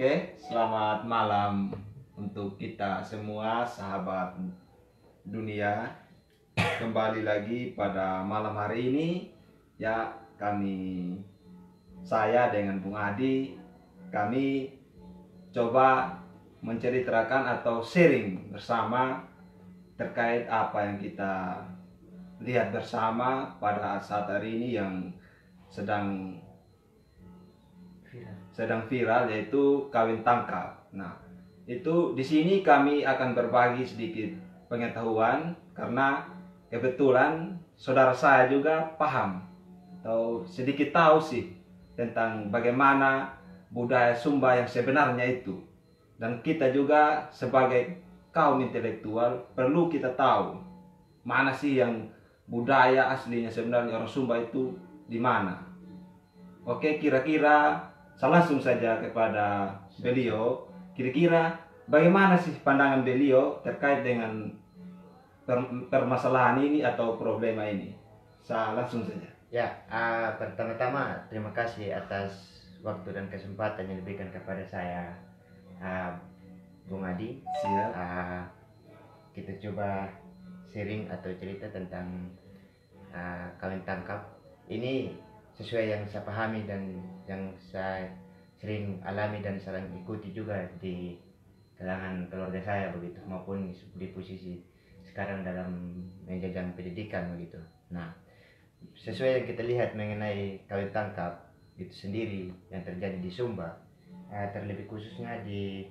Oke, selamat malam untuk kita semua sahabat dunia. Kembali lagi pada malam hari ini ya, saya dengan Bung Adi, kami coba menceritakan atau sharing bersama terkait apa yang kita lihat bersama pada saat hari ini yang sedang viral, yaitu kawin tangkap. Nah, itu di sini kami akan berbagi sedikit pengetahuan karena kebetulan saudara saya juga paham atau sedikit tahu sih tentang bagaimana budaya Sumba yang sebenarnya itu. Dan kita juga sebagai kaum intelektual perlu kita tahu mana sih yang budaya aslinya sebenarnya orang Sumba itu di mana. Oke, kira-kira saya langsung saja kepada beliau. Kira-kira bagaimana sih pandangan beliau terkait dengan permasalahan ini atau problema ini? Saya langsung saja. Ya, pertama-tama terima kasih atas waktu dan kesempatan yang diberikan kepada saya, Bung Adi. Siap. Kita coba sharing atau cerita tentang kawin tangkap. Ini sesuai yang saya pahami dan yang saya sering alami dan sering ikuti juga di kalangan keluarga saya begitu, maupun di posisi sekarang dalam menjajang pendidikan begitu. Nah, sesuai yang kita lihat mengenai kawin tangkap itu sendiri yang terjadi di Sumba, terlebih khususnya di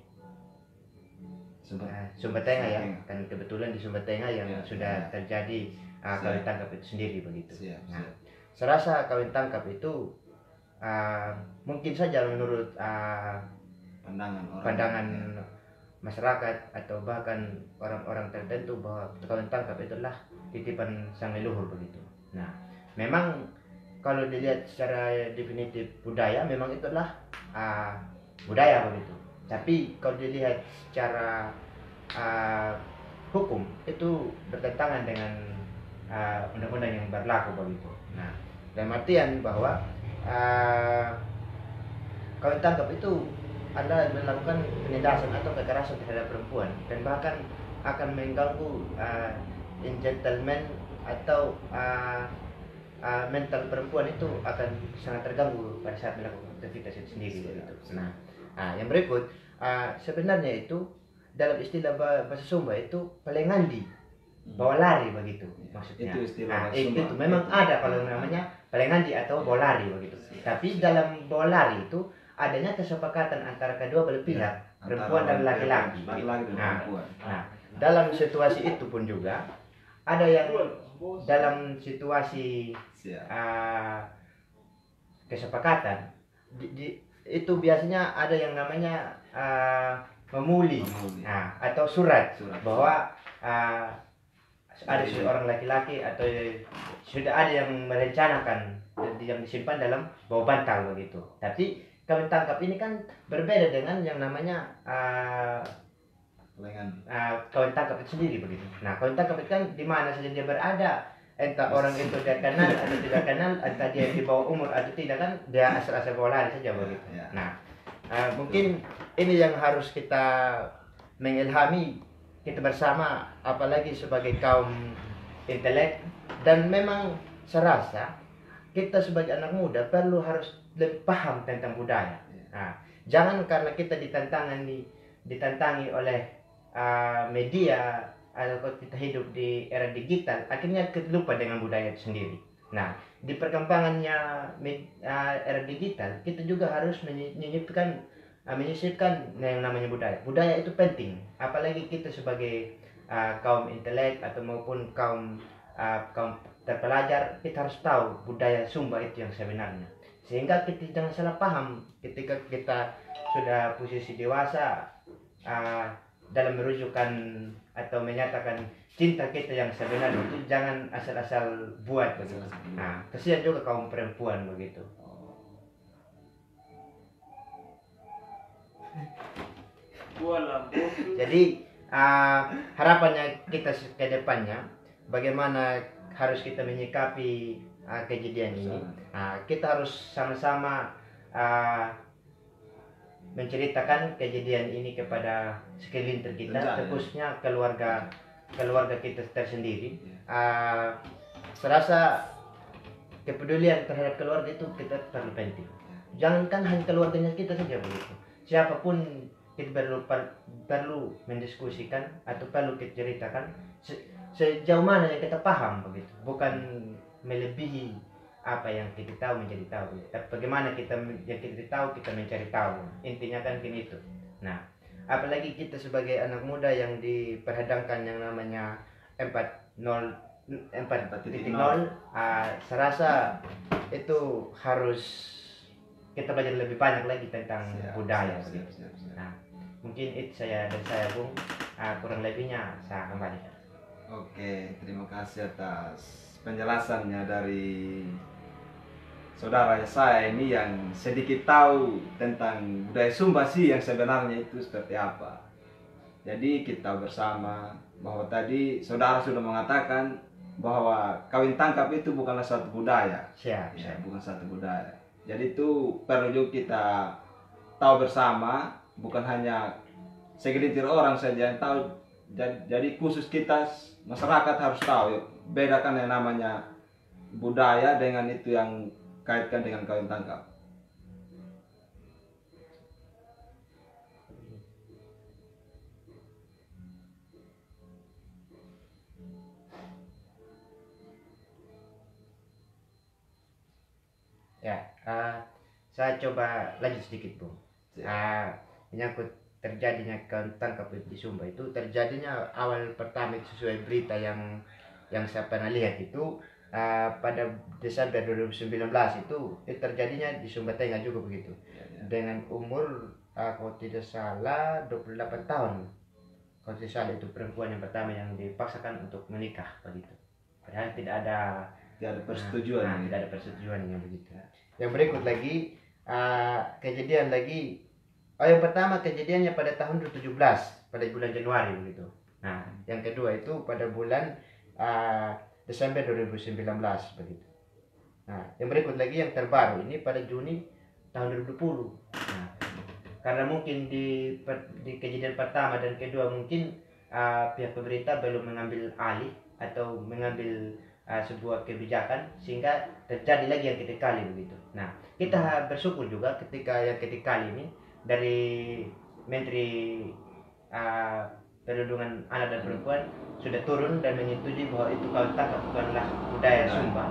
Sumba Tengah ya, kan kebetulan di Sumba Tengah yang sudah terjadi kawin tangkap itu sendiri begitu. Nah, saya rasa kawin tangkap itu mungkin saja menurut pandangan masyarakat atau bahkan orang-orang tertentu bahwa kawin tangkap itulah titipan sang leluhur begitu. Nah, memang kalau dilihat secara definitif budaya memang itulah budaya begitu. Tapi kalau dilihat secara hukum itu bertentangan dengan undang-undang yang berlaku begitu. Nah, dalam artian bahwa kawin tangkap itu adalah melakukan penindasan atau kekerasan terhadap perempuan dan bahkan akan mengganggu gentleman atau mental perempuan itu akan sangat terganggu pada saat melakukan aktivitas itu sendiri begitu. Nah, yang berikut sebenarnya itu dalam istilah bahasa Sumba itu pelengandi, bawa lari begitu maksudnya. Itu memang ada kalau namanya pelengandi atau bawa lari begitu. Tapi dalam bawa lari itu adanya kesepakatan antara kedua belah pihak, perempuan dan laki-laki. Nah, dalam situasi itu pun juga ada yang dalam situasi kesepakatan itu biasanya ada yang namanya memuli. Nah, atau surat bahwa ada seorang laki-laki atau sudah ada yang merencanakan yang disimpan dalam bawah bantal begitu. Tapi kawin tangkap ini kan berbeda dengan yang namanya kawin tangkap itu sendiri begitu. Nah, kawin tangkap itu kan di mana saja dia berada, entah orang itu dia kenal atau tidak kenal, entah dia di bawah umur atau tidak, kan dia asal-asal bawa lari saja begitu. Nah, mungkin ini yang harus kita mengilhami kita bersama, apalagi sebagai kaum intelek, dan memang saya rasa kita sebagai anak muda perlu harus lebih paham tentang budaya. Nah, jangan karena kita ditantangi oleh media atau kita hidup di era digital, akhirnya kita lupa dengan budaya itu sendiri. Nah, di perkembangannya era digital, kita juga harus menyisipkan yang namanya budaya. Budaya itu penting, apalagi kita sebagai kaum intelek atau maupun kaum terpelajar, kita harus tahu budaya Sumba itu yang sebenarnya, sehingga kita jangan salah paham ketika kita sudah posisi dewasa dalam merujukkan atau menyatakan cinta kita yang sebenarnya itu jangan asal-asal buat begitu. Nah, kasihan juga kaum perempuan begitu. Jadi harapannya kita ke depannya bagaimana harus kita menyikapi kejadian ini. Kita harus sama-sama menceritakan kejadian ini kepada sekelintir kita, khususnya keluarga kita tersendiri. Serasa kepedulian terhadap keluarga itu kita terlalu penting. Jangankan hanya keluarganya kita saja begitu. Siapapun kita perlu mendiskusikan atau perlu kita ceritakan sejauh mana yang kita paham begitu. Bukan melebihi apa yang kita tahu menjadi tahu. Bagaimana kita yang kita tahu kita mencari tahu. Intinya kan gini itu. Nah, apalagi kita sebagai anak muda yang diperhadapkan yang namanya 4.0, serasa itu harus kita belajar lebih banyak lagi tentang budaya. Siap. Nah, mungkin itu dari saya Bung. Kurang lebihnya saya kembalikan. Oke, terima kasih atas penjelasannya dari saudara saya ini yang sedikit tahu tentang budaya Sumba sih yang sebenarnya itu seperti apa. Jadi kita bersama bahwa tadi saudara sudah mengatakan bahwa kawin tangkap itu bukanlah satu budaya. Siap. Bukan satu budaya. Jadi itu perlu juga kita tahu bersama, bukan hanya segelintir orang saja yang tahu. Jadi khusus kita masyarakat harus tahu, bedakan yang namanya budaya dengan itu yang kaitkan dengan kawin tangkap. Ya, saya coba lanjut sedikit Bung. Menyangkut terjadinya kawin tangkap di Sumba itu terjadinya awal pertama sesuai berita yang saya pernah lihat itu pada Desember 2019 itu terjadinya di Sumba Tengah juga begitu. Dengan umur kalau tidak salah 28 tahun. Kalau tidak salah itu perempuan yang pertama yang dipaksakan untuk menikah begitu. Padahal tidak ada persetujuan. Tidak ada persetujuan yang begitu. Yang berikut lagi kejadian lagi. Yang pertama kejadiannya pada tahun 2017 pada bulan Januari begitu. Nah, yang kedua itu pada bulan Desember 2019 begitu. Nah, yang berikut lagi yang terbaru ini pada Juni tahun 2020. Nah, karena mungkin di kejadian pertama dan kedua mungkin pihak pemerintah belum mengambil alih atau mengambil sebuah kebijakan sehingga terjadi lagi yang ketiga kali begitu. Nah, kita bersyukur juga ketika yang ketiga kali ini dari Menteri Perlindungan Anak dan Perempuan sudah turun dan menyetujui bahwa itu kawin tangkap bukanlah budaya Sumba.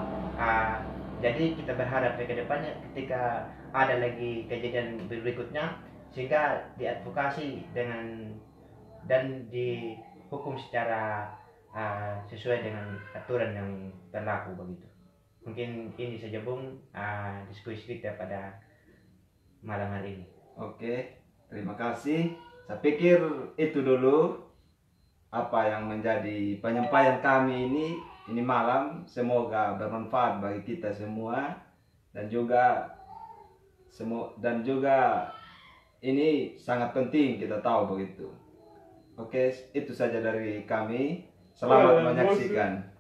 Jadi kita berharap ke depannya ketika ada lagi kejadian berikutnya sehingga diadvokasi dan dihukum secara sesuai dengan aturan yang berlaku begitu. Mungkin ini saja Bung diskusi kita pada malam hari ini. Oke, terima kasih. Saya pikir itu dulu apa yang menjadi penyampaian kami ini malam. Semoga bermanfaat bagi kita semua dan juga ini sangat penting kita tahu begitu. Oke, itu saja dari kami. Selamat menyaksikan.